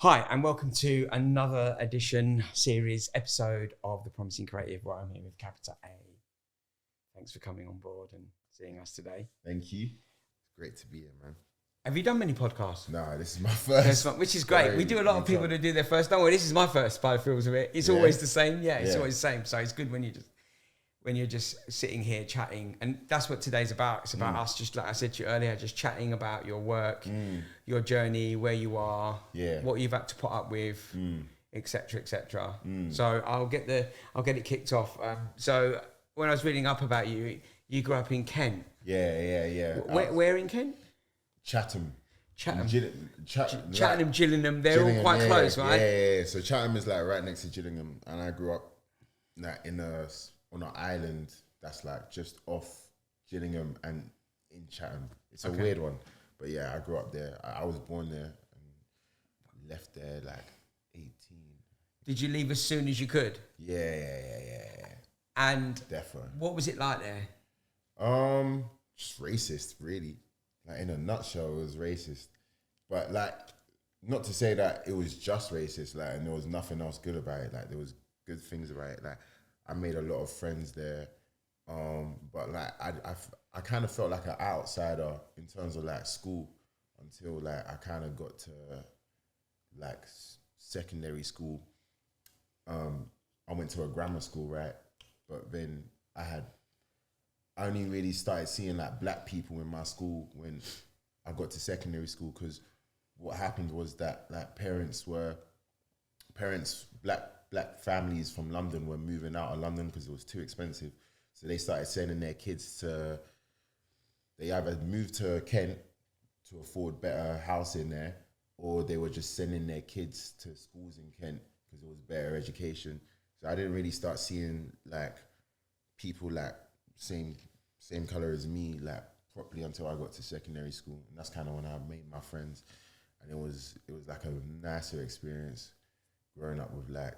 Hi, and welcome to another series episode of The Promising Creative, where I'm here with Cap1tal A. Thanks for coming on board and seeing us today. Thank you. It's great to be here, man. Have you done many podcasts? No, this is my first. Which is great. We do a lot of people that do their first. Don't worry, this is my first by the feels of it. It's always the same. Yeah, it's always the same. So it's good when you're just sitting here chatting, and that's what today's about. It's about us, just like I said to you earlier, just chatting about your work, your journey, where you are, what you've had to put up with, etc., etc. So I'll get it kicked off. So when I was reading up about you, you grew up in Kent. Yeah. Where in Kent? Chatham. Chatham, Chatham, Gillingham. They're all quite close, right? Yeah. So Chatham is like right next to Gillingham, and I grew up like on an island that's like just off Gillingham and in Chatham. It's a weird one, but yeah, I grew up there. I was born there and left there like 18. Did you leave as soon as you could? Yeah. And definitely. What was it like there? Just racist, really. Like in a nutshell, it was racist. But like, not to say that it was just racist, like, and there was nothing else good about it. Like, there was good things about it. Like, I made a lot of friends there. But like, I kind of felt like an outsider in terms of like school until like I kind of got to like secondary school. I went to a grammar school, right? But then I only really started seeing like black people in my school when I got to secondary school, because what happened was that like black families from London were moving out of London because it was too expensive. So they started sending their kids they either moved to Kent to afford better housing there, or they were just sending their kids to schools in Kent because it was better education. So I didn't really start seeing like people like same color as me like properly until I got to secondary school, and that's kind of when I made my friends, and it was like a nicer experience growing up with like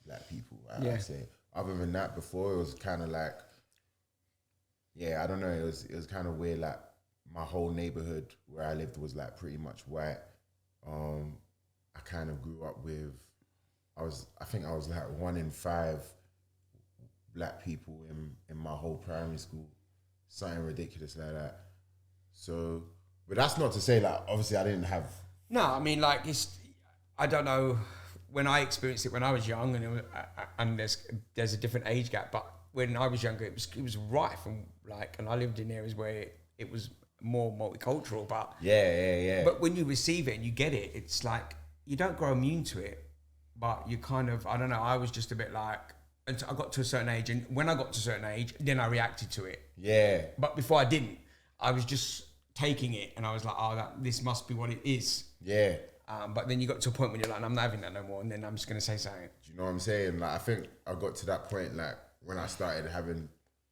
black people. I'd say. Other than that, before it was kind of like, I don't know. It was kind of weird. Like my whole neighborhood where I lived was like pretty much white. I kind of grew up with. I think I was like 1 in 5 black people in my whole primary school, something ridiculous like that. So, but that's not to say like obviously I didn't have. No, I mean like I don't know. When I experienced it when I was young, and there's a different age gap, but when I was younger, it was rife, and I lived in areas where it was more multicultural. But yeah. But when you receive it and you get it, it's like you don't grow immune to it, but you kind of, I don't know. I was just a bit like, until I got to a certain age, and when I got to a certain age, then I reacted to it. Yeah. But before I didn't. I was just taking it, and I was like, this must be what it is. Yeah. But then you got to a point when you're like, I'm not having that no more, and then I'm just going to say something. Do you know what I'm saying? Like, I think I got to that point, like, when I started having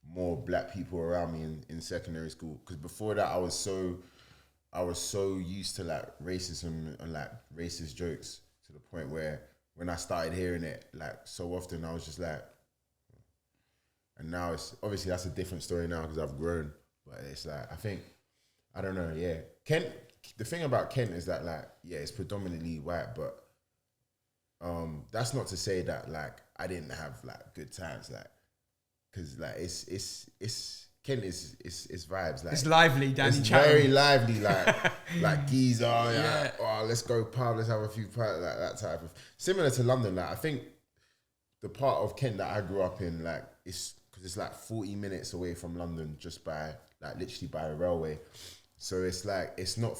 more black people around me in secondary school. Because before that, I was so used to, like, racism and, like, racist jokes to the point where when I started hearing it, like, so often, I was just like... And now it's... Obviously, that's a different story now because I've grown. But it's like, I don't know, yeah. Kent... The thing about Kent is that, like, it's predominantly white, but that's not to say that, like, I didn't have, like, good times, like, because, like, it's Kent is vibes, like, it's lively, Danny. It's very lively, like geezer, let's go pub, let's have a few parties, like that type of, similar to London. Like, I think the part of Kent that I grew up in, like, it's because it's like 40 minutes away from London, just by, like, literally by a railway. So it's like, it's not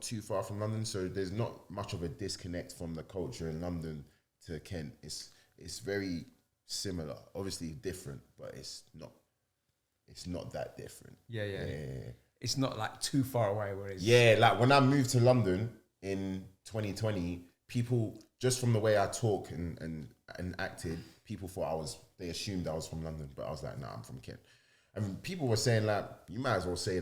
too far from London, so there's not much of a disconnect from the culture in London to Kent. It's very similar, obviously different, but it's not that different. Yeah. It's not like too far away where it's... Yeah, like when I moved to London in 2020, people, just from the way I talk and acted, people thought they assumed I was from London, but I was like, nah, I'm from Kent. And people were saying like, you might as well say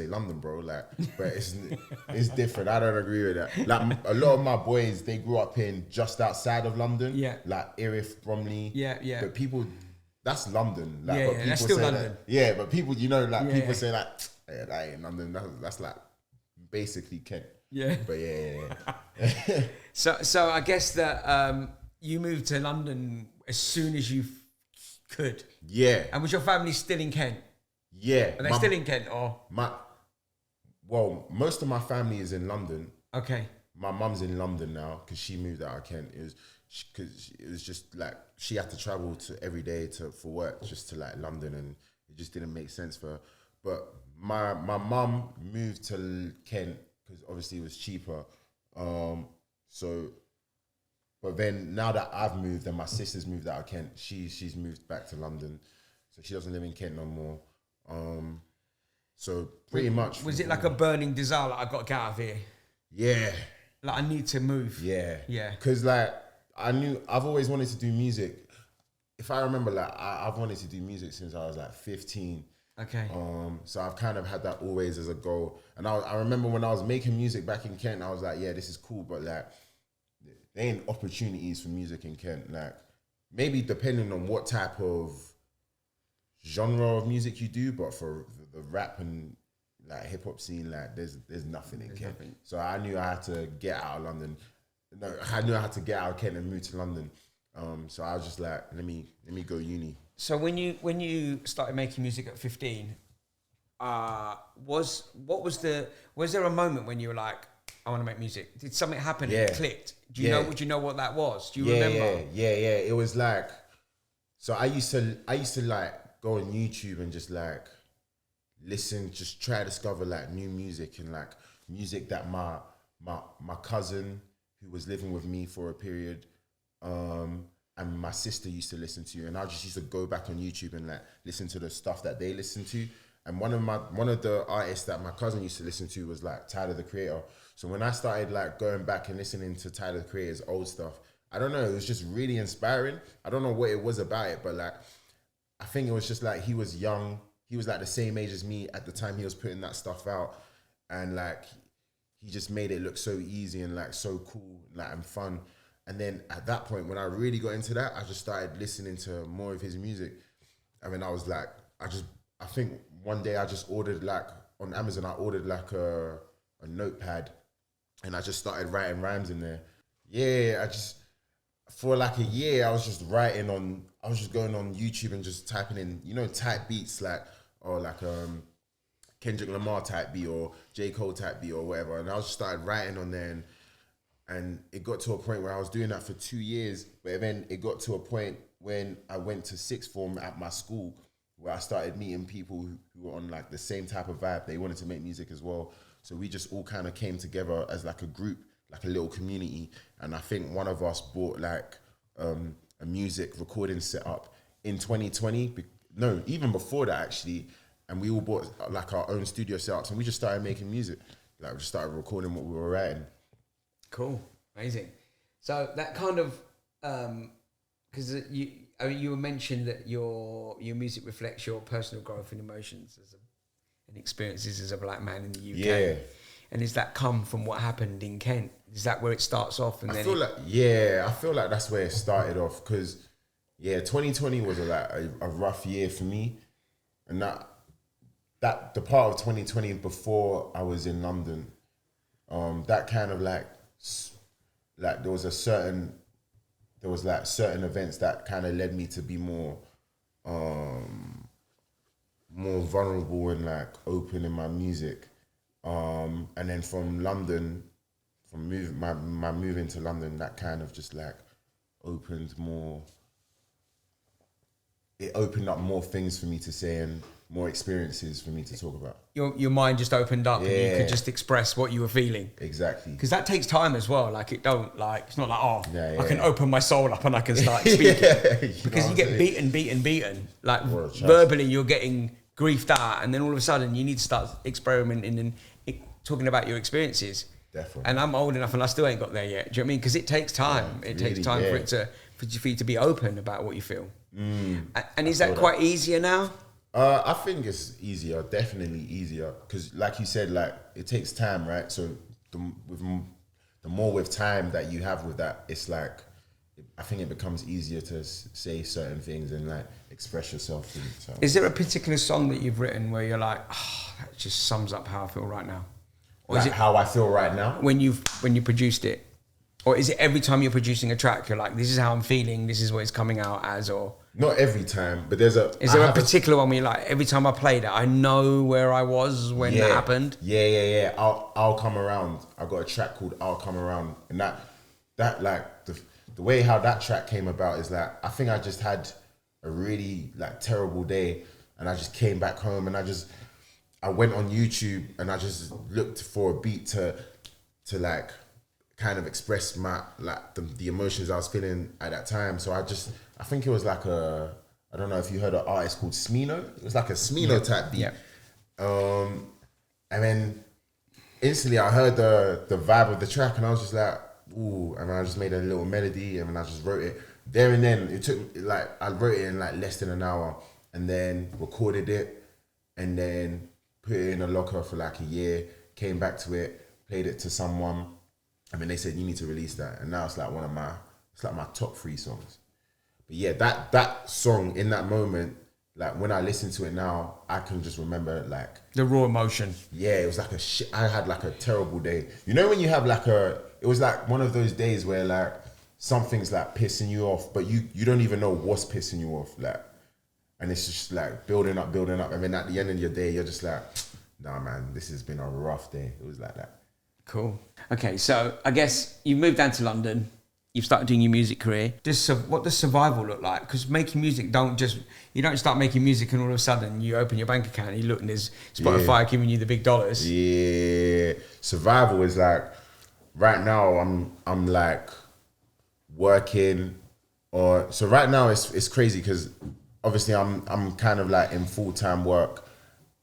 London, bro. Like, but it's different. I don't agree with that. Like a lot of my boys, they grew up in just outside of London. Yeah. Like Erith, Bromley. Yeah. But people, that's London. Like, but people that's still say London. But people, people say like, that ain't London. That's like basically Kent. Yeah. But So I guess that you moved to London as soon as you could. Yeah. And was your family still in Kent? Yeah. Are they still in Kent or? Well, most of my family is in London. Okay. My mum's in London now because she moved out of Kent. Because it was just like she had to travel to every day for work just to like London, and it just didn't make sense for her. But my mum moved to Kent because obviously it was cheaper. But then now that I've moved and my sister's moved out of Kent, she's moved back to London, so she doesn't live in Kent no more. So pretty much. Was it like a burning desire? Like I got to get out of here. Yeah. Like I need to move. Yeah. Yeah. Because like I've always wanted to do music. If I remember, like I've wanted to do music since I was like 15. Okay. So I've kind of had that always as a goal. And I remember when I was making music back in Kent, I was like, yeah, this is cool, but like there ain't opportunities for music in Kent. Like maybe depending on what type of genre of music you do, but for the rap and like hip hop scene, like there's nothing in Kent. Nothing. So I knew I had to get out of London. No, I knew I had to get out of Kent and move to London. So I was just like, let me go uni. So when you started making music at 15, was there a moment when you were like, I want to make music? Did something happen and it clicked? Do you know what that was? Do you remember? Yeah. It was like, so I used to like go on YouTube and just like listen, just try to discover like new music and like music that my cousin who was living with me for a period, and my sister used to listen to, and I just used to go back on YouTube and like listen to the stuff that they listened to. And one of the artists that my cousin used to listen to was like Tyler the Creator. So when I started like going back and listening to Tyler the Creator's old stuff, I don't know, it was just really inspiring. I don't know what it was about it, but like I think it was just like he was young. He was like the same age as me at the time he was putting that stuff out, and like he just made it look so easy and like so cool, like and fun. And then at that point, when I really got into that, I just started listening to more of his music. I mean, I was like, I think one day I just ordered like on Amazon, I ordered like a notepad, and I just started writing rhymes in there. Yeah, for like a year, I was just going on YouTube and just typing in, type beats like, or like Kendrick Lamar type beat or J. Cole type beat or whatever. And I just started writing on there, and it got to a point where I was doing that for 2 years. But then it got to a point when I went to sixth form at my school, where I started meeting people who were on like the same type of vibe. They wanted to make music as well. So we just all kind of came together as like a group, like a little community. And I think one of us bought like a music recording setup in 2020. No, even before that actually. And we all bought like our own studio setups, and we just started making music. Like we just started recording what we were writing. Cool, amazing. So that kind of, because you mentioned that your music reflects your personal growth and emotions and experiences as a black man in the UK. Yeah. And does that come from what happened in Kent? Is that where it starts off? And I feel like that's where it started off, because 2020 was a rough year for me, and that the part of 2020 before I was in London, that kind of like there was certain events that kind of led me to be more vulnerable and like open in my music, and then from London, my moving to London, that kind of just like opened up more things for me to say and more experiences for me to talk about. Your mind just opened up, and you could just express what you were feeling. Exactly. Because that takes time as well. Like it's not like, I can open my soul up and I can start speaking. Because you get beaten. Like verbally you're getting griefed out, and then all of a sudden you need to start experimenting and talking about your experiences. Definitely. And I'm old enough and I still ain't got there yet. Do you know what I mean? Because it takes time. It takes time for you to be open about what you feel. And is that quite easier now? I think it's easier, definitely easier, because like you said, like it takes time, right? So the more with time that you have with that, it's like I think it becomes easier to say certain things and like express yourself. Is there a particular song that you've written where you're like, that just sums up how I feel right now? Or like is it how I feel right now? when you produced it? Or is it every time you're producing a track, you're like, this is how I'm feeling, this is what it's coming out as, or? Not every time, but is there a particular one where you're like, every time I played it, I know where I was when that happened? Yeah. I'll Come Around. I got a track called I'll Come Around. And that like, the way how that track came about is like, I think I just had a really like terrible day, and I just came back home, and I went on YouTube, and I just looked for a beat to like kind of express my like the emotions I was feeling at that time. So I think it was like I don't know if you heard an artist called Smino. It was like a Smino type beat. And then instantly I heard the vibe of the track, and I was just like, ooh, and I just made a little melody, and I just wrote it. There and then, it took, like, I wrote it in like less than an hour, and then recorded it, and then put it in a locker for like a year, came back to it, played it to someone, and then they said, you need to release that. And now it's like it's like my top 3 songs. But yeah, that song in that moment, like when I listen to it now, I can just remember like the raw emotion. Yeah, it was like I had like a terrible day. You know when you have like it was like one of those days where like something's like pissing you off, but you don't even know what's pissing you off, like, and it's just like building up, and then at the end of your day, you're just like, nah, man, this has been a rough day. It was like that. Cool. Okay, so I guess you moved down to London. You've started doing your music career. What does survival look like? Because making music you don't start making music and all of a sudden you open your bank account and you look and there's Spotify giving you the big dollars. Yeah, survival is like, right now I'm like working, so right now it's crazy because obviously I'm kind of like in full-time work,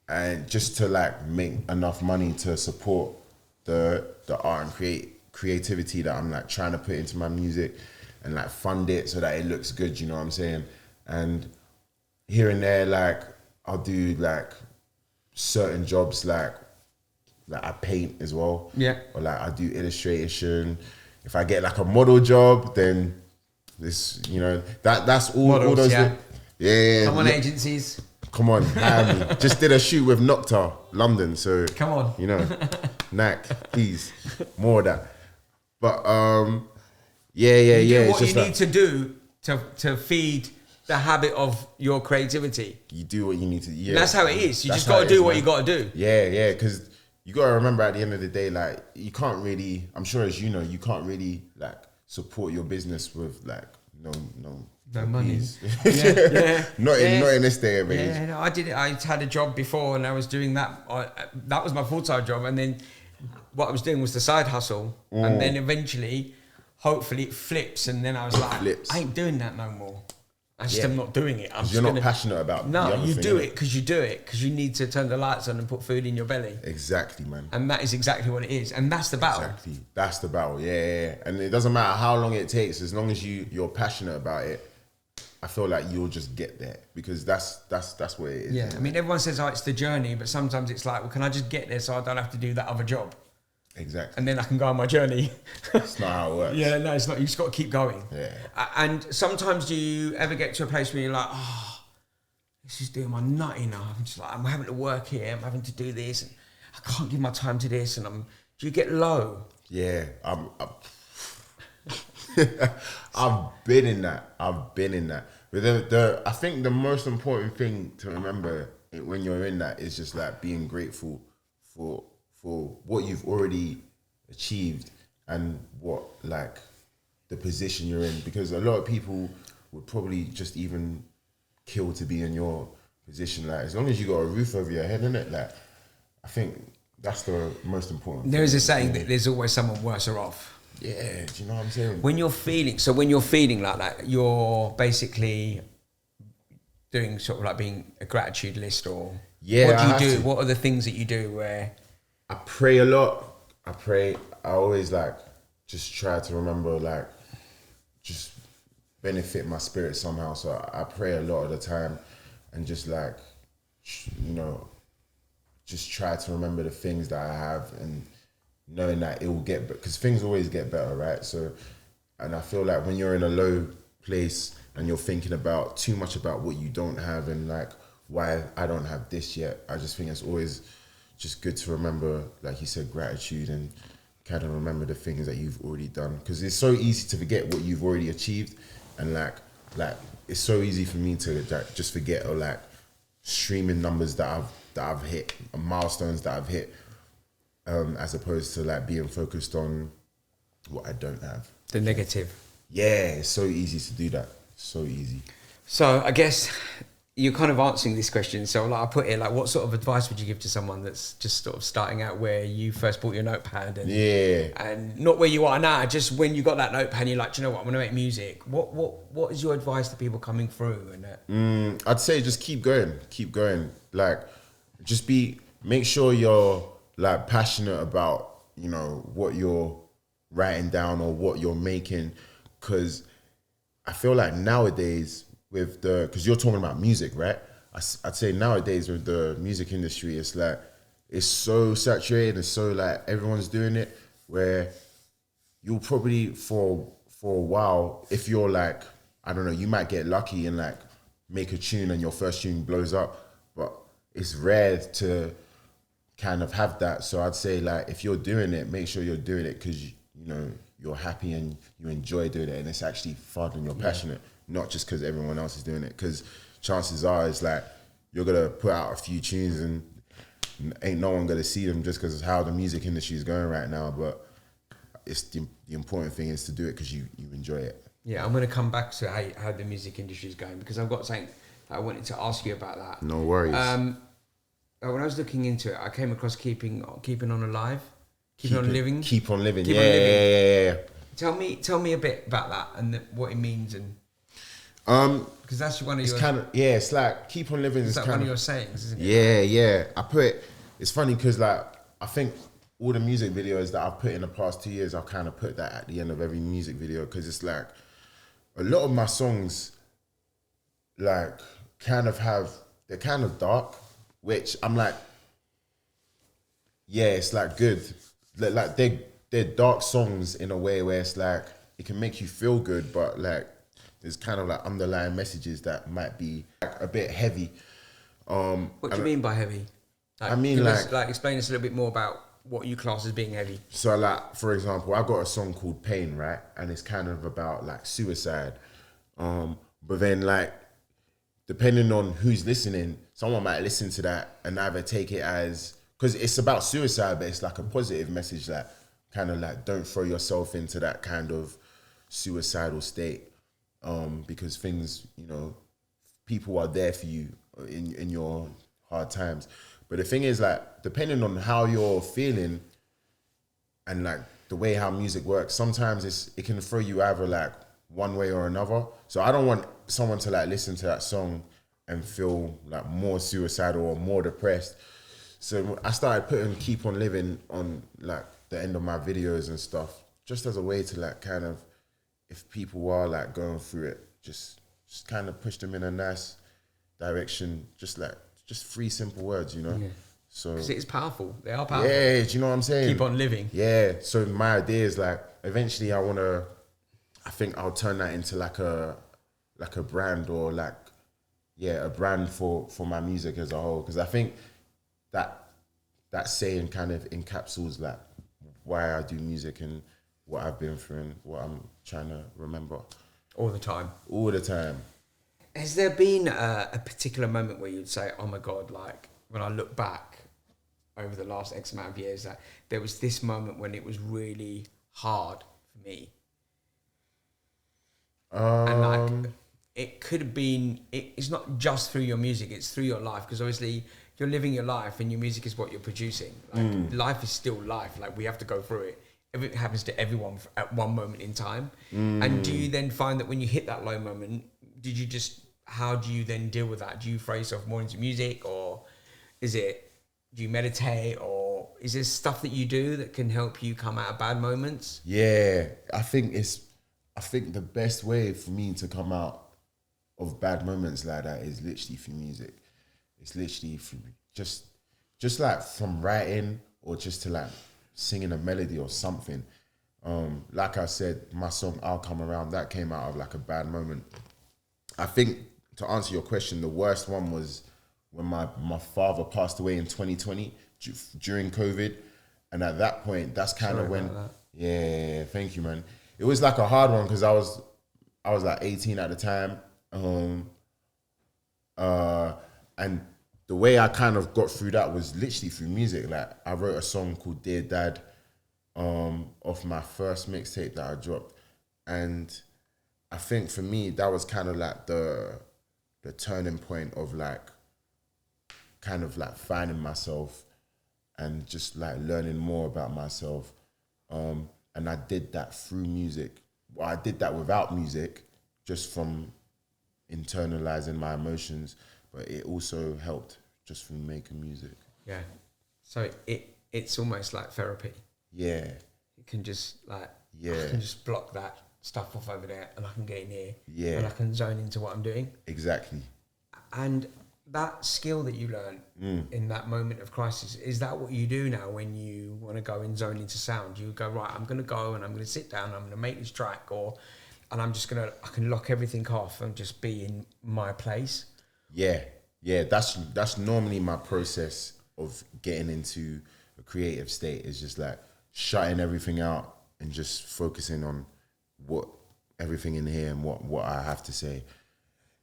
and just to like make enough money to support the art and creativity that I'm like trying to put into my music, and like fund it so that it looks good, you know what I'm saying? And here and there, like I'll do like certain jobs, like I paint as well. Yeah. Or like I do illustration. If I get like a model job, then this, you know, that's all Models, all those yeah. Yeah. Come on, agencies. Come on, hire me. Just did a shoot with Nocta, London, so come on. You know, knack, please. More of that. But yeah. You do what it's just you need to do to feed the habit of your creativity. You do what you need to. Yeah, and that's how it is. You That's just got to do what man. you got to do. Yeah, because you got to remember at the end of the day, like you can't really. I'm sure as you know, you can't really like support your business with like no money. Yeah. Not in this day of age. Yeah, no, I did it. I had a job before, and I was doing that. That was my full-time job, and then what I was doing was the side hustle, and then eventually, hopefully, it flips, and then I was like, I ain't doing that no more. I just am not doing it. You're not passionate about. No, the other you thing, do it because you do it because you need to turn the lights on and put food in your belly. Exactly, man. And that is exactly what it is, and that's the battle. Exactly, that's the battle. Yeah. And it doesn't matter how long it takes, as long as you're passionate about it. I feel like you'll just get there because that's what it is. Yeah, I mean, everyone says, it's the journey, but sometimes it's like, well, can I just get there so I don't have to do that other job? Exactly. And then I can go on my journey. It's not how it works. Yeah, no, it's not. You just got to keep going. Yeah. And sometimes do you ever get to a place where you're like, this is doing my nutty now. I'm just like, I'm having to work here. I'm having to do this. And I can't give my time to this. And do you get low? Yeah. I've been in that. But I think the most important thing to remember when you're in that is just like being grateful for what you've already achieved and what like the position you're in, because a lot of people would probably just even kill to be in your position. Like as long as you got a roof over your head, innit? Like I think that's the most important. There is a saying that there's always someone worse off. Yeah, do you know what I'm saying? When you're feeling like that, you're basically doing sort of like being a gratitude list, or what do you do? What are the things that you do where? I pray a lot. I always like just try to remember like just benefit my spirit somehow. So I pray a lot of the time and just like, you know, just try to remember the things that I have and knowing that it will get better, because things always get better, right? So, and I feel like when you're in a low place and you're thinking about too much about what you don't have and like why I don't have this yet, I just think it's always just good to remember, like you said, gratitude and kind of remember the things that you've already done, because it's so easy to forget what you've already achieved, and like it's so easy for me to just forget, or like streaming numbers that I've hit, milestones that I've hit, as opposed to like being focused on what I don't have. The negative. Yeah, it's so easy to do that. So easy. So I guess you're kind of answering this question. So like I put here, like, what sort of advice would you give to someone that's just sort of starting out where you first bought your notepad and and not where you are now, just when you got that notepad and you're like, do you know what, I'm gonna make music. What is your advice to people coming through and that? I'd say just keep going. Like, just make sure you're like passionate about, you know, what you're writing down or what you're making, because I feel like nowadays with because you're talking about music, right? I'd say nowadays with the music industry, it's like, it's so saturated, it's so like everyone's doing it, where you'll probably for a while, if you're like, I don't know, you might get lucky and like make a tune and your first tune blows up, but it's rare to kind of have that. So I'd say, like, if you're doing it, make sure you're doing it because you know you're happy and you enjoy doing it and it's actually fun and you're passionate, not just because everyone else is doing it. Because chances are, it's like you're gonna put out a few tunes and ain't no one gonna see them just because of how the music industry is going right now. But it's the important thing is to do it because you enjoy it. Yeah, I'm gonna come back to how the music industry is going, because I've got something I wanted to ask you about that. No worries. When I was looking into it, I came across keeping on alive. Keep on living. Keep on living. Yeah. Tell me a bit about that and what it means, and because that's one of your. It's kind of it's like keep on living. It's like one of your sayings, isn't it? Yeah. I put it. It's funny because like I think all the music videos that I've put in the past 2 years, I've kind of put that at the end of every music video, because it's like a lot of my songs like they're kind of dark, which I'm like, yeah, it's like good. Like they're dark songs in a way where it's like it can make you feel good, but like there's kind of like underlying messages that might be like a bit heavy. What do you mean by heavy? Like, I mean, like explain us a little bit more about what you class as being heavy. So like, for example, I got a song called Pain, right? And it's kind of about like suicide. But then like, depending on who's listening, someone might listen to that and either take it as, because it's about suicide, but it's like a positive message, that kind of like, don't throw yourself into that kind of suicidal state, because things, you know, people are there for you in your hard times. But the thing is, like, depending on how you're feeling and like the way how music works, sometimes it can throw you either like one way or another. So I don't want someone to like listen to that song and feel like more suicidal or more depressed. So I started putting Keep On Living on like the end of my videos and stuff, just as a way to like kind of, if people are like going through it, just kind of push them in a nice direction, just 3 simple words, you know? Yeah. So, because it is powerful. They are powerful. Yeah, do you know what I'm saying? Keep on living. Yeah. So my idea is like, eventually I think I'll turn that into like a brand, or like, a brand for my music as a whole. Because I think that saying kind of encapsulates like why I do music and what I've been through and what I'm trying to remember. All the time. Has there been a particular moment where you'd say, oh my God, like when I look back over the last X amount of years, that there was this moment when it was really hard for me? And like, it could have been, it's not just through your music, it's through your life, because obviously you're living your life and your music is what you're producing. Like, life is still life. Like, we have to go through it. Everything happens to everyone at one moment in time. And do you then find that when you hit that low moment, how do you then deal with that? Do you throw yourself more into music, or do you meditate, or is there stuff that you do that can help you come out of bad moments? Yeah, I think the best way for me to come out of bad moments like that is literally through music. It's literally through just like from writing, or just to like singing a melody or something. Like I said, my song I'll Come Around, that came out of like a bad moment. I think, to answer your question, the worst one was when my father passed away in 2020. during COVID. And at that point, that's kind of when, yeah, thank you, man. It was like a hard one because I was like 18 at the time. And the way I kind of got through that was literally through music. Like I wrote a song called Dear Dad off my first mixtape that I dropped. And I think for me, that was kind of like the turning point of like, kind of like finding myself and just like learning more about myself. And I did that through music. Well, I did that without music, just from internalizing my emotions, but it also helped just from making music. Yeah. So it's almost like therapy. Yeah. It can just like, yeah. I can just block that stuff off over there and I can get in here. Yeah. And I can zone into what I'm doing. Exactly. And that skill that you learn in that moment of crisis, is that what you do now when you want to go and zone into sound? You go, right, I'm going to go and I'm going to sit down, I'm going to make this track, and I'm just going to, I can lock everything off and just be in my place. Yeah. Yeah. That's normally my process of getting into a creative state, is just like shutting everything out and just focusing on what everything in here and what I have to say.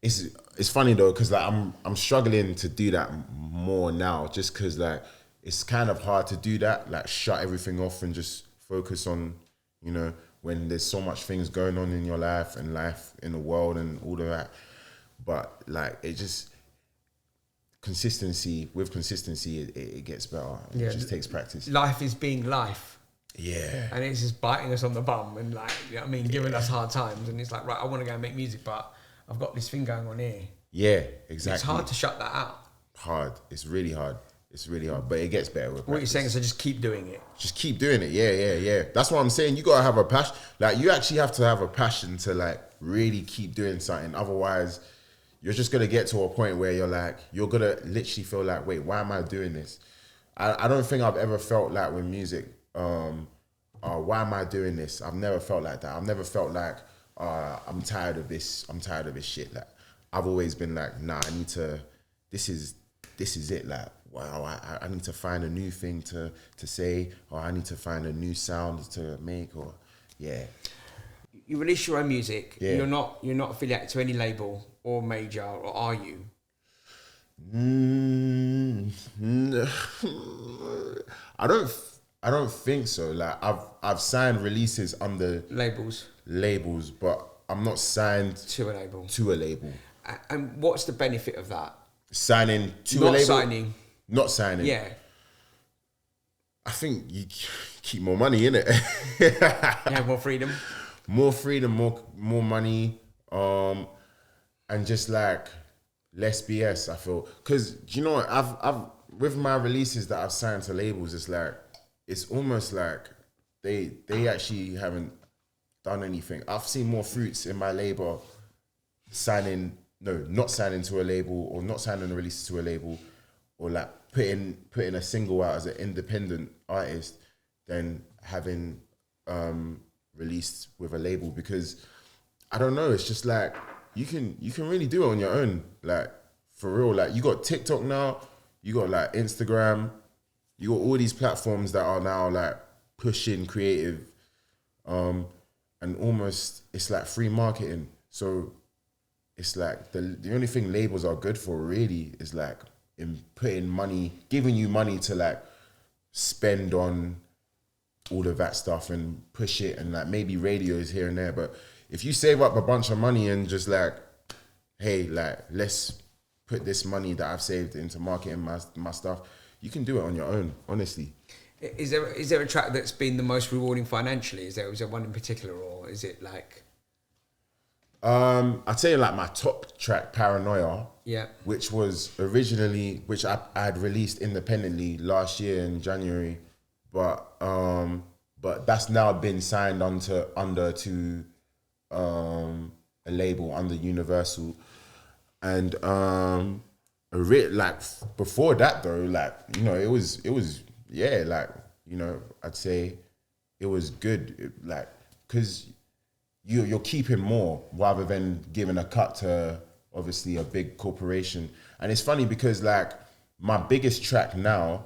It's funny though, because like I'm struggling to do that more now, just because like it's kind of hard to do that, like shut everything off and just focus on, you know, when there's so much things going on in your life and life in the world and all of that. But like it just consistency it gets better. It just takes practice. Life is being life. Yeah. And it's just biting us on the bum and like, you know what I mean, giving us hard times, and it's like, right, I want to go and make music, but I've got this thing going on here. Yeah, exactly. It's hard to shut that out. Hard. It's really hard. It's really hard, but it gets better with practice. What you're saying is, so just keep doing it. Just keep doing it. Yeah. That's what I'm saying. You gotta have a passion. Like you actually have to have a passion to like really keep doing something. Otherwise, you're just gonna get to a point where you're like, you're gonna literally feel like, wait, why am I doing this? I don't think I've ever felt like with music, why am I doing this? I've never felt like that. I've never felt like, I'm tired of this shit. Like I've always been like, nah, I need to, this is it. Like, wow, I need to find a new thing to say, or I need to find a new sound to make, or yeah. You release your own music. Yeah. You're not affiliated to any label or major, or are you? I don't think so. Like I've signed releases under labels, but I'm not signed to a label. And what's the benefit of that? Signing to a label? Not signing. Yeah. I think you keep more money, innit? You have more freedom. More freedom, more money, and just like less BS. I feel, because you know what, I've with my releases that I've signed to labels, it's like it's almost like they actually haven't done anything. I've seen more fruits in my label not signing to a label, or not signing a release to a label, or like putting a single out as an independent artist than having released with a label. Because I don't know, it's just like you can really do it on your own, like for real. Like you got TikTok now, you got like Instagram, you got all these platforms that are now like pushing creative, and almost it's like free marketing. So it's like the only thing labels are good for really is like in putting money, giving you money to like spend on all of that stuff and push it, and like maybe radios here and there. But if you save up a bunch of money and just like, hey, like let's put this money that I've saved into marketing my stuff, you can do it on your own, honestly. Is there a track that's been the most rewarding financially? Is there one in particular, or is it like? I'd say like my top track, Paranoia, yeah, which was originally, which I had released independently last year in January, but that's now been signed under to a label under Universal, and like before that though, like, you know, it was yeah, like, you know, I'd say it was good, like, because you're keeping more rather than giving a cut to obviously a big corporation. And it's funny because like my biggest track now,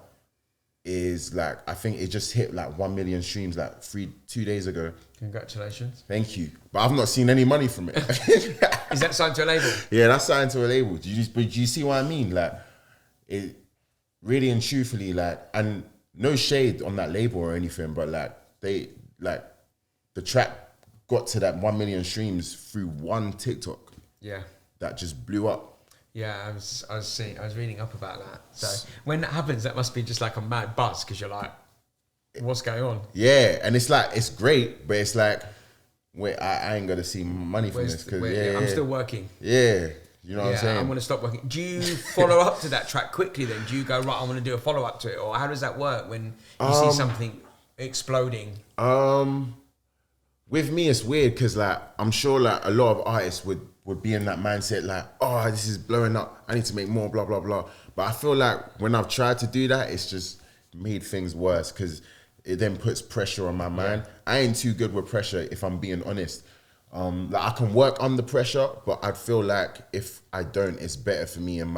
is like, I think it just hit like 1 million streams like 2 days ago. Congratulations. Thank you. But I've not seen any money from it. Is that signed to a label? Yeah, that's signed to a label. Do you see what I mean? Like, it really and truthfully, like, and no shade on that label or anything, but like, the track got to that 1 million streams through one TikTok. Yeah. That just blew up. Yeah, I was reading up about that. So when that happens, that must be just like a mad buzz, because you're like, what's going on? Yeah, and it's like, it's great, but it's like, wait, I ain't gonna see money from this, because I'm still working. Yeah, you know what I'm saying? I'm gonna stop working. Do you follow up to that track quickly then? Do you go, right, I want to do a follow up to it, or how does that work when you see something exploding? With me, it's weird, because like, I'm sure like a lot of artists would be in that mindset, like, oh, this is blowing up, I need to make more, blah, blah, blah. But I feel like when I've tried to do that, it's just made things worse, because it then puts pressure on my mind. I ain't too good with pressure, if I'm being honest. Like, I can work under pressure, but I'd feel like if I don't, it's better for me, and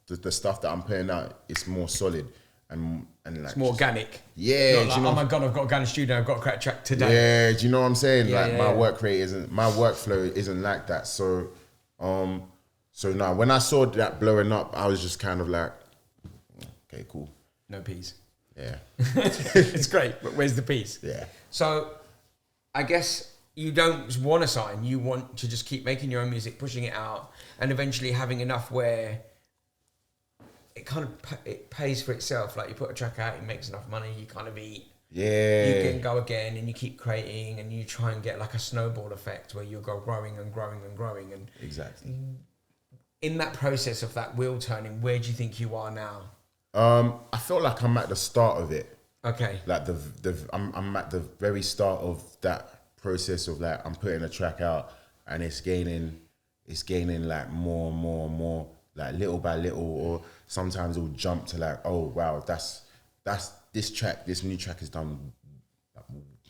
the stuff that I'm putting out, it's more solid. And like, it's more organic. Yeah. Not like, oh my God, I've got to go in the studio, I've got to crack track today. Yeah, do you know what I'm saying? Yeah, like, my work rate isn't, my workflow isn't like that. So now when I saw that blowing up, I was just kind of like, okay, cool. No peas. Yeah. It's great, but where's the peas? Yeah. So I guess you don't want to sign, you want to just keep making your own music, pushing it out, and eventually having enough where it kind of it pays for itself. Like, you put a track out, it makes enough money, you kind of eat. Yeah. You can go again, and you keep creating, and you try and get like a snowball effect where you go growing and growing and growing. And exactly. In that process of that wheel turning, where do you think you are now? I feel like I'm at the start of it. Okay. Like I'm at the very start of that process of like, I'm putting a track out, and it's gaining like more and more and more, like little by little, or sometimes it'll jump to like, oh wow, that's this new track is done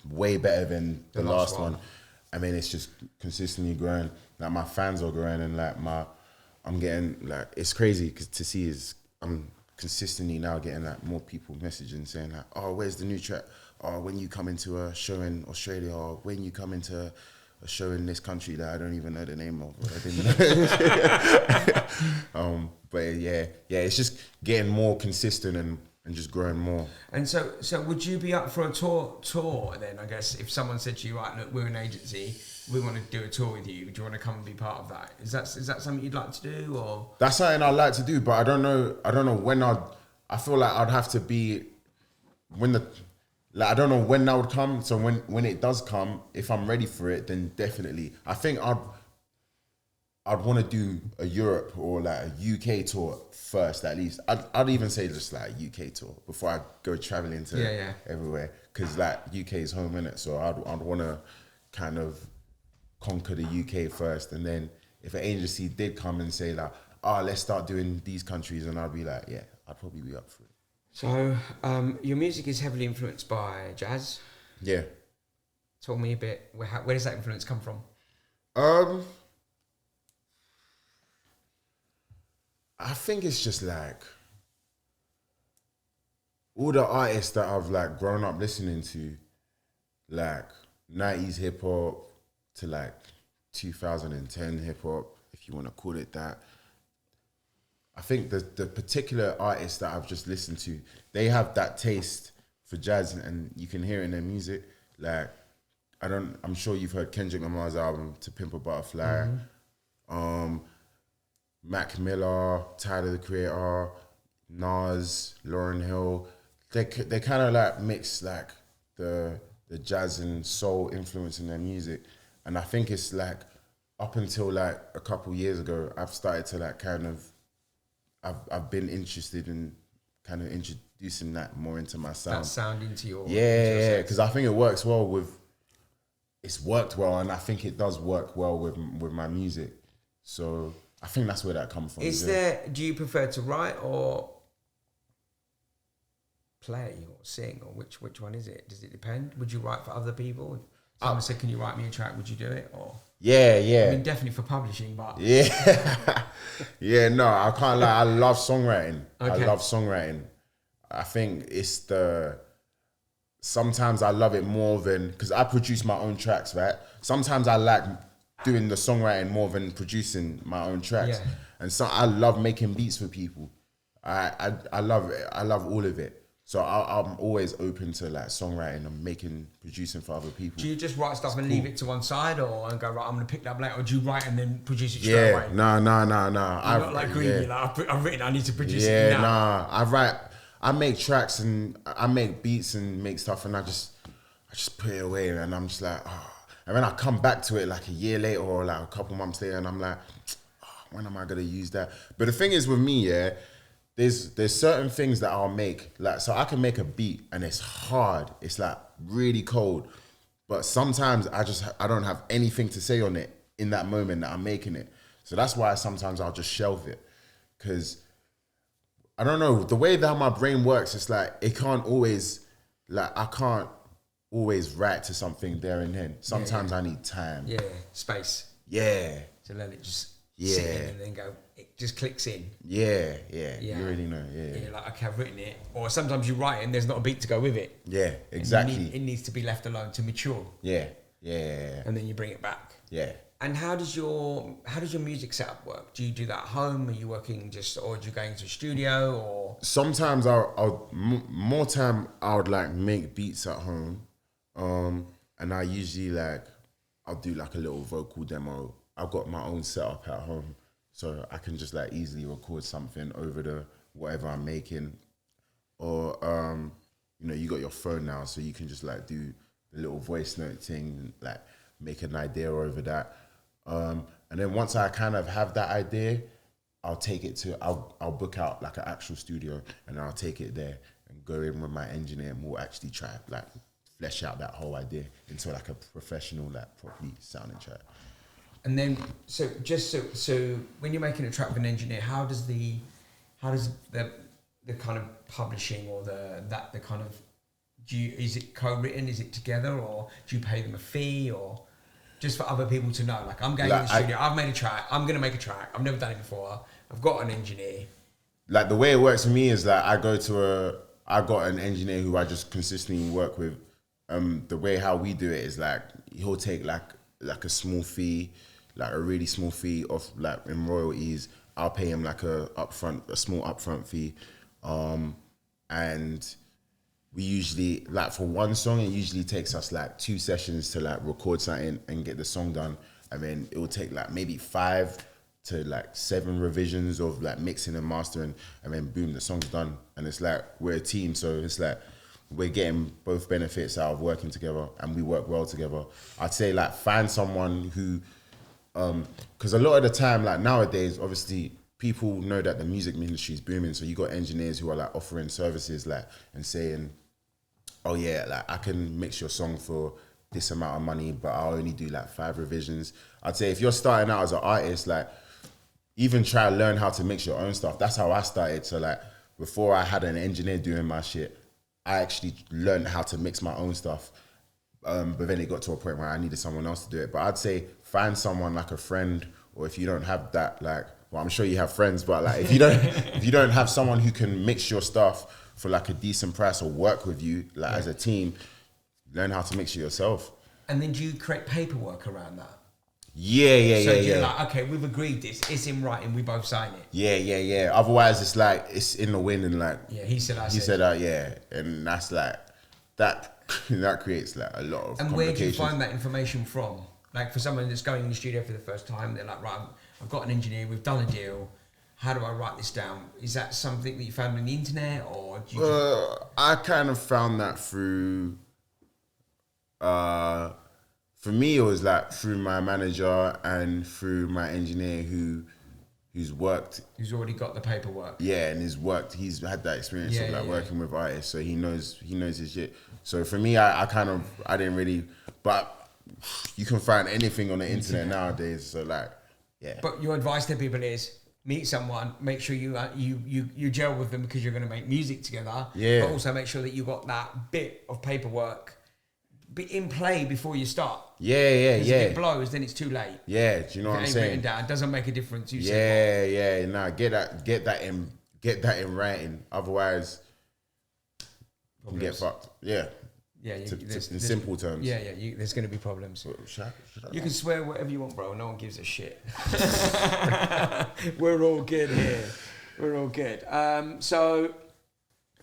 way better than the last one. I mean, it's just consistently growing. Like, my fans are growing, and like I'm getting, like, it's crazy to see is I'm consistently now getting like more people messaging saying like, oh, where's the new track? Or when you come into a show in Australia, or when you come into a show in this country that I don't even know the name of. I didn't but yeah, it's just getting more consistent and just growing more. And so would you be up for a tour then, I guess, if someone said to you, right, look, we're an agency, we want to do a tour with you, do you want to come and be part of that? Is that something you'd like to do? Or that's something I'd like to do, but I don't know when I feel like I'd have to be I don't know when that would come. So when it does come, if I'm ready for it, then definitely. I think I'd want to do a Europe or like a UK tour first, at least. I'd even say just like a UK tour before I go traveling to everywhere. Because like UK is home, innit? So I'd want to kind of conquer the UK first. And then if an agency did come and say like, let's start doing these countries, and I'd be like, yeah, I'd probably be up for it. So your music is heavily influenced by jazz. Yeah. Tell me a bit, where does that influence come from? I think it's just like all the artists that I've like grown up listening to, like 90s hip hop to like 2010 hip hop, if you want to call it that. I think the particular artists that I've just listened to, they have that taste for jazz, and you can hear it in their music. Like, I'm sure you've heard Kendrick Lamar's album To Pimp a Butterfly. Mm-hmm. Mac Miller, Tyler the Creator, Nas, Lauryn Hill. They kind of like mix like the jazz and soul influence in their music, and I think it's like up until like a couple years ago, I've started to like kind of I've been interested in kind of introducing that more into my sound. That sound into your because I think it works well it's worked well, and I think it does work well with my music. So I think that's where that comes from. Do you prefer to write or play or sing, or which one is it? Does it depend? Would you write for other people? If someone said, can you write me a track, would you do it? Or yeah. I mean, definitely for publishing, but yeah, no, I can't lie. I love songwriting. Okay. I love songwriting. I think it's sometimes I love it more than, because I produce my own tracks, right? Sometimes I like doing the songwriting more than producing my own tracks. Yeah. And so I love making beats for people. I love it. I love all of it. So I'm always open to like songwriting and producing for other people. Do you just write stuff and leave it to one side, and go, right, I'm gonna pick that up later, or do you write and then produce it straight away? No. You're not like Greedy, like I've written, I need to produce it now. Nah. I make tracks and I make beats and make stuff, and I just put it away, and I'm just like, oh. And then I come back to it like a year later or like a couple months later, and I'm like, oh, when am I gonna use that? But the thing is with me, there's certain things that I'll make, like, so I can make a beat and it's hard, it's like really cold, but sometimes I don't have anything to say on it in that moment that I'm making it. So that's why sometimes I'll just shelve it, because I don't know, the way that my brain works, it's like I can't always write to something there and then. Sometimes I need time. Yeah, space. Yeah. To let it just sit in and then go, it just clicks in. Yeah. You already know, Yeah, like, okay, I've written it. Or sometimes you write it and there's not a beat to go with it. Yeah, exactly. It needs to be left alone to mature. Yeah. And then you bring it back. Yeah. And how does your music setup work? Do you do that at home? Are you working or do you go into a studio, or? Sometimes more time I would like make beats at home. And I usually I'll do like a little vocal demo. I've got my own setup at home, so I can just like easily record something over the whatever I'm making. Or you got your phone now, so you can just like do the little voice note thing, like make an idea over that. And then once I kind of have that idea, I'll book out like an actual studio, and I'll take it there and go in with my engineer, and we'll actually try like flesh out that whole idea into like a professional, like properly sounding track. And then, so when you're making a track with an engineer, how does the kind of publishing or the kind of, is it co-written, is it together, or do you pay them a fee, or just for other people to know? Like, I'm going in the studio, I've made a track, I'm gonna make a track, I've never done it before, I've got an engineer. Like, the way it works for me is that I got an engineer who I just consistently work with. The way how we do it is like, he'll take like a small fee, like a really small fee off, like in royalties. I'll pay him like a small upfront fee. And we usually, like for one song, it usually takes us like 2 sessions to like record something and get the song done. And then it will take like maybe 5 to like 7 revisions of like mixing and mastering, and then boom, the song's done. And it's like, we're a team, so it's like, we're getting both benefits out of working together, and we work well together. I'd say like find someone who, because a lot of the time, like nowadays, obviously people know that the music industry is booming. So you got engineers who are like offering services like and saying, oh yeah, like I can mix your song for this amount of money, but I'll only do like 5 revisions. I'd say if you're starting out as an artist, like even try to learn how to mix your own stuff. That's how I started. So like before I had an engineer doing my shit, I actually learned how to mix my own stuff. But then it got to a point where I needed someone else to do it. But I'd say find someone like a friend, or if you don't have that, like, well, I'm sure you have friends, but like if you don't have someone who can mix your stuff for like a decent price or work with you like as a team, learn how to mix it yourself. And then do you create paperwork around that? Yeah. So you're like, okay, we've agreed this, it's in writing, we both sign it. Yeah. Otherwise, it's like, it's in the wind and like... Yeah, he said, yeah. And that's like, that creates like a lot of complications. And where do you find that information from? Like for someone that's going in the studio for the first time, they're like, right, I've got an engineer, we've done a deal. How do I write this down? Is that something that you found on the internet, or do you I kind of found that through... for me, it was like through my manager and through my engineer who's worked. Who's already got the paperwork. Yeah, and he's had that experience of working with artists, so he knows his shit. So for me, I didn't really, but you can find anything on the internet nowadays. So like, yeah. But your advice to people is meet someone, make sure you gel with them because you're going to make music together. Yeah. But also make sure that you got that bit of paperwork in play before you start. Yeah. If it blows, then it's too late. Yeah, do you know what I'm saying? Written down, it doesn't make a difference. Get that in, get that in writing. Otherwise, problems. get fucked. Yeah. Yeah, In simple terms. Yeah, there's going to be problems. Should I you can swear whatever you want, bro. No one gives a shit. We're all good here. We're all good. So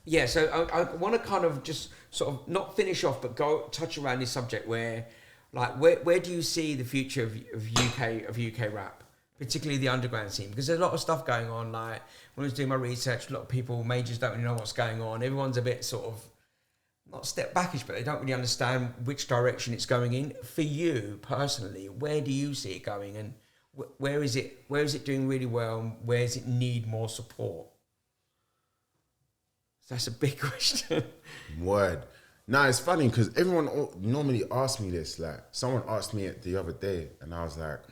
I want to kind of just sort of not finish off, but go touch around this subject where do you see the future of UK rap, particularly the underground scene? Because there's a lot of stuff going on. Like when I was doing my research, a lot of people, majors don't really know what's going on. Everyone's a bit sort of not step backish, but they don't really understand which direction it's going in. For you personally, where do you see it going, and where is it doing really well, and where does it need more support? So that's a big question. Word. Nah, it's funny because everyone normally asks me this. Like someone asked me it the other day, and I was like,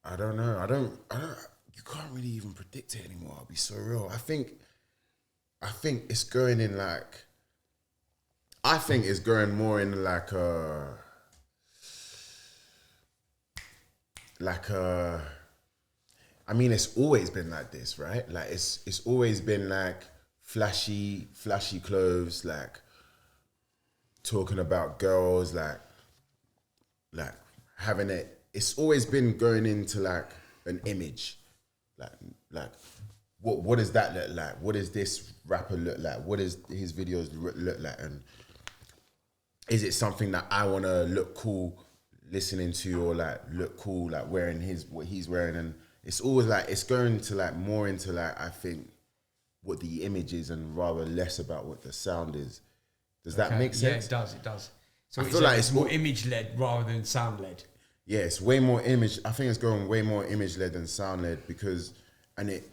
I don't know. I don't. You can't really even predict it anymore. I'll be so real. I think it's going in like. I think it's going more in like a. I mean, it's always been like this, right? Like it's always been like flashy clothes, like talking about girls, like having it. It's always been going into like an image, like what does that look like? What does this rapper look like? What does his videos look like? And is it something that I want to look cool listening to, or like look cool like wearing what he's wearing? And it's always like it's going to like more into like I think what the image is and rather less about what the sound is. Does that make sense? Yeah, it does. So I feel like it's more image led rather than sound led. Yeah, it's way more image. I think it's going way more image led than sound led because, and it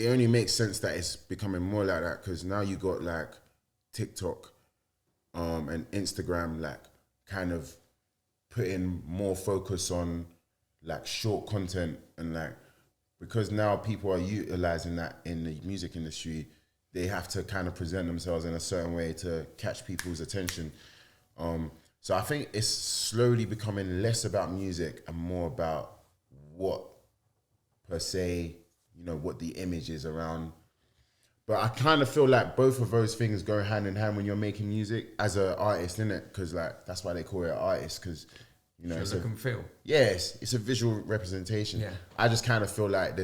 only makes sense that it's becoming more like that because now you got like TikTok, and Instagram, like kind of putting more focus on like short content and like because now people are utilizing that in the music industry, they have to kind of present themselves in a certain way to catch people's attention. So I think it's slowly becoming less about music and more about what per se, what the image is around. But I kind of feel like both of those things go hand in hand when you're making music as an artist, innit? Because like that's why they call it an artist, because it's look and feel. Yes, it's a visual representation. Yeah. I just kind of feel like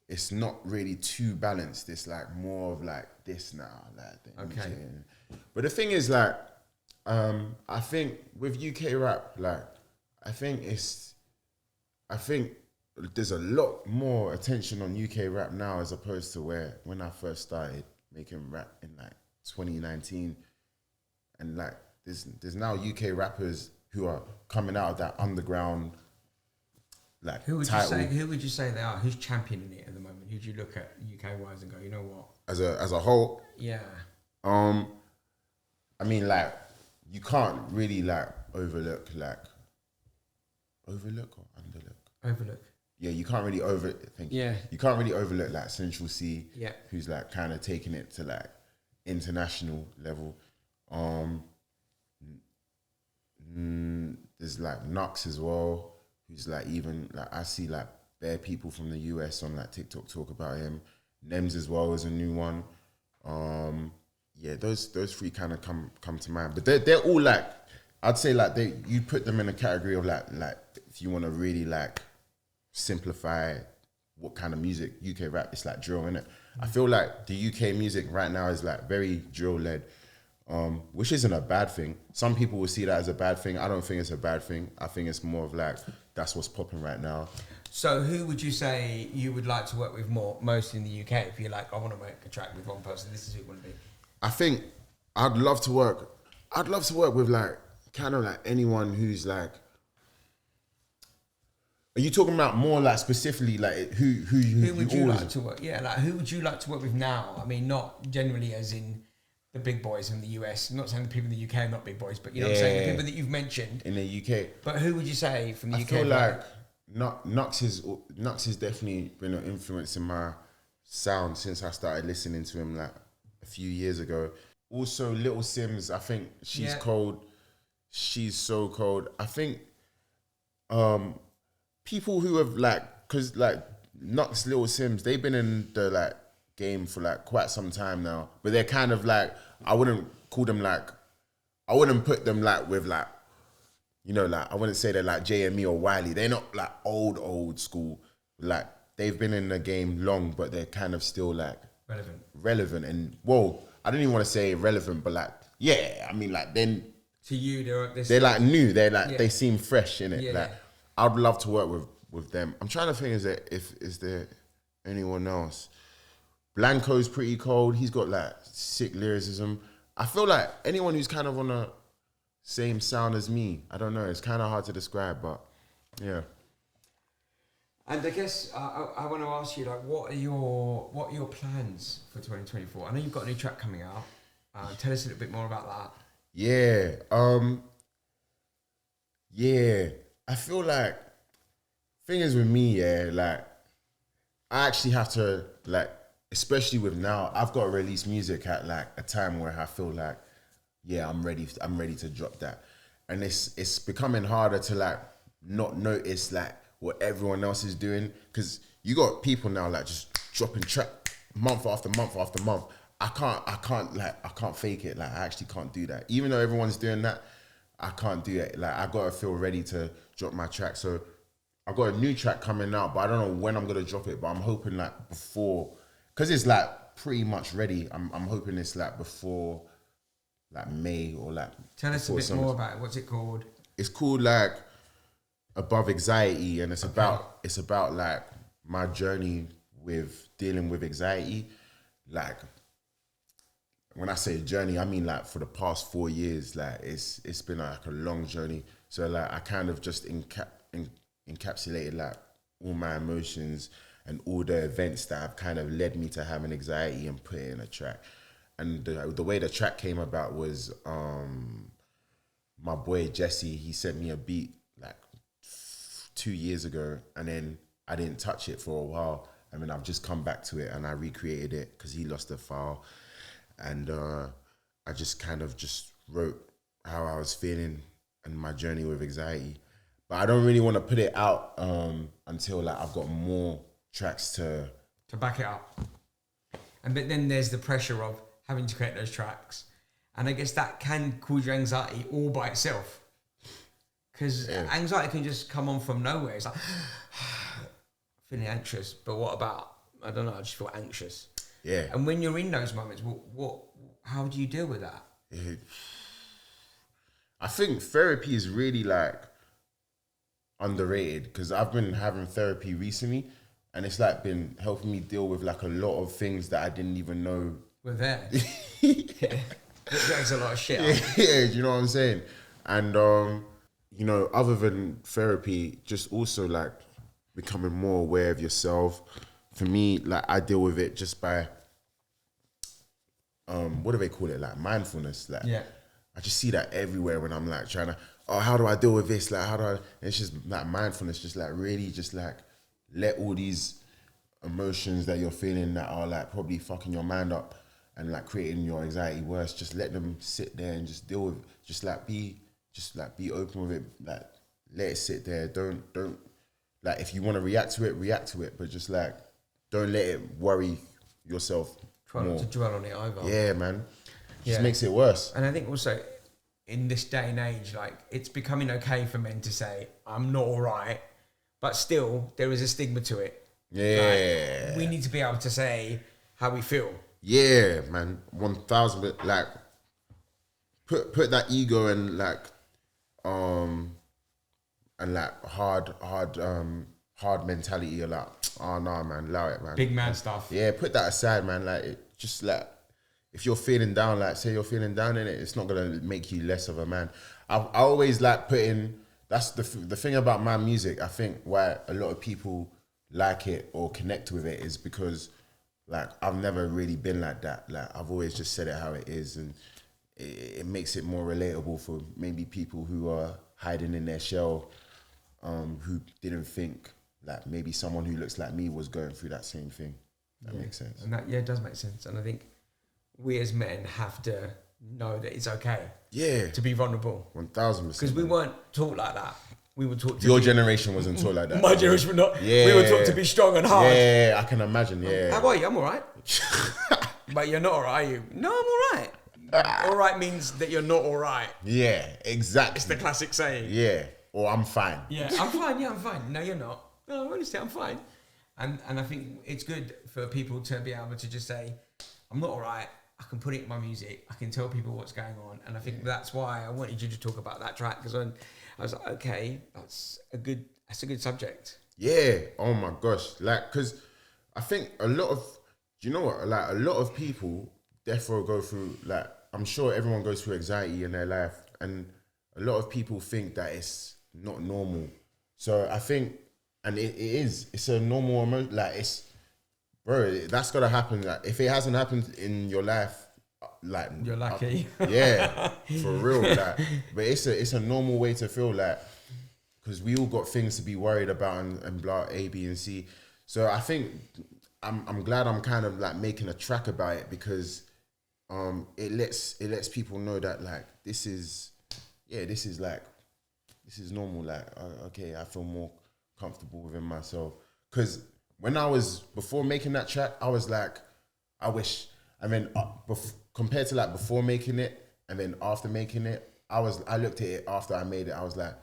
it's not really too balanced. It's like more of like this now, like okay. But the thing is, like, I think with UK rap, like, I think there's a lot more attention on UK rap now as opposed to when I first started making rap in like 2019, and like there's now UK rappers who are coming out of that underground like who would title. Who would you say they are? Who's championing it at the moment? Who do you look at UK wise and go, you know what? As a whole, yeah. I mean, like you can't really like overlook or underlook. Overlook. Yeah, you can't really you can't really overlook like Central C, who's like kind of taking it to like international level. There's like Nux as well, who's like even like I see like bare people from the US on like TikTok talk about him. Nems as well is a new one. Yeah, those three kind of come to mind, but they're all like I'd say like you put them in a category of like if you want to really like simplify what kind of music UK rap, it's like drill, innit? I feel like the UK music right now is like very drill led, which isn't a bad thing. Some people will see that as a bad thing. I don't think it's a bad thing. I think it's more of like that's what's popping right now. So who would you say you would like to work with most in the UK? If you're like, I want to make a track with one person, this is who it want to be. I think I'd love to work with like kind of like anyone who's like. Are you talking about more like specifically like who would you like to work? Yeah, like who would you like to work with now? I mean, not generally as in the big boys in the US. I'm not saying the people in the UK are not big boys, but you know what I'm saying, the people that you've mentioned in the UK. But who would you say from the UK? I feel like Nux has definitely been an influence in my sound since I started listening to him like a few years ago. Also, Little Sims, I think she's cold. She's so cold. I think people who have like, cause like Nux, Little Sims, they've been in the like game for like quite some time now, but they're kind of like, I wouldn't call them like, I wouldn't put them like with like, you know, like I wouldn't say they're like JME or Wiley. They're not like old school. Like they've been in the game long, but they're kind of still like relevant. And well, I don't even want to say relevant, but like, yeah, I mean like then to you, they're like new. They're like, they seem fresh in it. Yeah. Like I'd love to work with them. I'm trying to think, is there anyone else? Blanco's pretty cold. He's got like sick lyricism. I feel like anyone who's kind of on the same sound as me, I don't know. It's kind of hard to describe, but yeah. And I guess I want to ask you, like, what are your plans for 2024? I know you've got a new track coming out. Tell us a little bit more about that. Yeah. Yeah. I feel like thing is with me, yeah, like I actually have to like, especially with now, I've got to release music at like a time where I feel like, yeah, I'm ready to drop that. And it's becoming harder to like not notice like what everyone else is doing, because you got people now like just dropping track month after month after month. I can't fake it. Like I actually can't do that. Even though everyone's doing that, I can't do it. Like I gotta feel ready to drop my track. So I got a new track coming out, but I don't know when I'm gonna drop it. But I'm hoping like before, because it's like pretty much ready. I'm hoping it's like before like May or like. Tell us a bit more about it. What's it called? It's called like Above Anxiety, and it's about like my journey with dealing with anxiety. Like when I say journey, I mean like for the past 4 years. Like it's been like a long journey. So like I kind of just encapsulated like all my emotions and all the events that have kind of led me to having anxiety and put it in a track. And the way the track came about was my boy Jesse, he sent me a beat like 2 years ago, and then I didn't touch it for a while, and then I've just come back to it and I recreated it because he lost the file, and I just kind of just wrote how I was feeling and my journey with anxiety. But I don't really want to put it out until like I've got more tracks to back it up. And but then there's the pressure of having to create those tracks, and I guess that can cause you anxiety all by itself. Because anxiety can just come on from nowhere. It's like, feeling anxious, but what about, I don't know, I just feel anxious. Yeah. And when you're in those moments, how do you deal with that? I think therapy is really like underrated, because I've been having therapy recently, and it's like been helping me deal with like a lot of things that I didn't even know were there. It drags a lot of shit out. Yeah, do you know what I'm saying? And you know, other than therapy, just also like becoming more aware of yourself. For me, like I deal with it just by what do they call it? Like mindfulness. Like I just see that everywhere when I'm like trying to, how do I deal with this? Like it's just like mindfulness, just like really just like let all these emotions that you're feeling that are like probably fucking your mind up and like creating your anxiety worse, just let them sit there and just deal with it. Just be open with it. Like let it sit there. Don't like, if you want to react to it, but just like don't let it worry yourself. Try not to dwell on it either. Yeah, man. Just makes it worse. And I think also in this day and age, like it's becoming okay for men to say, I'm not all right, but still there is a stigma to it. Yeah. Like, we need to be able to say how we feel. Yeah, man. 1,000, but like put that ego and like hard mentality. You're like, oh no, man, allow it, man. Big man stuff. Yeah, put that aside, man. Like, it just like, if you're feeling down, like say you're feeling down in it, it's not gonna make you less of a man. I always like putting. That's the thing about my music. I think why a lot of people like it or connect with it is because like I've never really been like that. Like I've always just said it how it is, and it makes it more relatable for maybe people who are hiding in their shell, who didn't think like maybe someone who looks like me was going through that same thing. That makes sense. And that it does make sense. And I think we as men have to know that it's okay. Yeah. To be vulnerable. 1,000%. Because we weren't taught like that. we were taught to Your generation wasn't taught like that. My generation were not. Yeah. We were taught to be strong and hard. Yeah, I can imagine. Yeah. How are you? I'm all right. But you're not all right, are you? No, I'm all right. All right means that you're not all right. Yeah, exactly. It's the classic saying. Yeah, or I'm fine. Yeah, I'm fine. Yeah, I'm fine. No, you're not. No, honestly, I'm fine. And I think it's good for people to be able to just say, I'm not all right. I can put it in my music. I can tell people what's going on. And I think that's why I wanted you to talk about that track, because I was like, okay, that's a good subject. Yeah. Oh my gosh. Like, because I think a lot of, do you know what? Like, a lot of people therefore go through, like, I'm sure everyone goes through anxiety in their life, and a lot of people think that it's not normal. So I think, and it is, it's a normal emotion. Like, it's, bro, that's gotta happen. Like, if it hasn't happened in your life, like, You're lucky. Yeah, for real. Like, but it's a normal way to feel, like, because we all got things to be worried about and blah, A, B, and C. So I think I'm glad I'm kind of like making a track about it, because it lets people know that, like, this is normal. Like, okay, I feel more comfortable within myself. Because when before making that track, I was like, I wish, I mean, compared to like before making it and then after making it, I looked at it after I made it, I was like,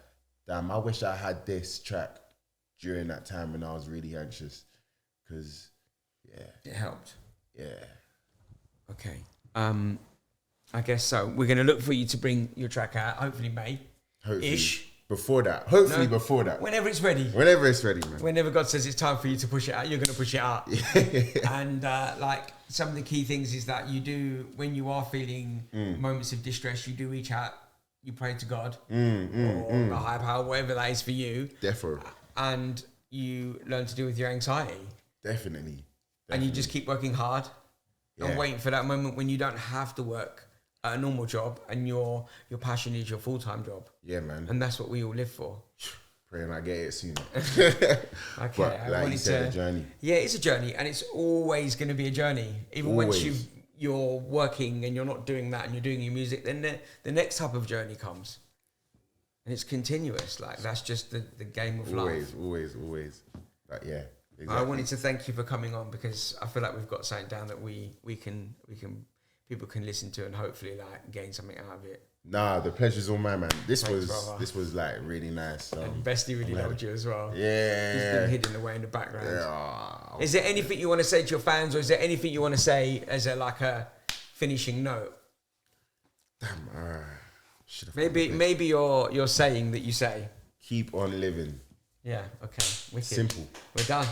damn, I wish I had this track during that time when I was really anxious. Because, yeah. It helped. Yeah. Okay. I guess so. We're going to look for you to bring your track out, hopefully May. Hopefully. Before that. Hopefully before that. Whenever it's ready. Whenever it's ready, man. Whenever God says it's time for you to push it out, you're going to push it out. And like, some of the key things is that you do, when you are feeling moments of distress, you do reach out, you pray to God or a higher power, whatever that is for you. Definitely. And you learn to deal with your anxiety. Definitely. And you just keep working hard and waiting for that moment when you don't have to work at a normal job and your passion is your full-time job. Yeah, man. And that's what we all live for. Praying I get it soon. Okay. But like you said, a journey. Yeah, it's a journey, and it's always going to be a journey. Even once you're working and you're not doing that and you're doing your music, then the next type of journey comes. And it's continuous. Like, that's just the game of life. Always. Like, yeah. Exactly. I wanted to thank you for coming on, because I feel like we've got something down that we can people can listen to and hopefully like gain something out of it. Nah, the pleasure's all mine, man. This was like really nice. And Bestie really loved you as well. Yeah. He's been hidden away in the background. Yeah. Is there anything you want to say to your fans, or is there anything you want to say as a finishing note? Damn, maybe your saying that you say. Keep on living. Yeah, okay. Wicked. Simple. We're done.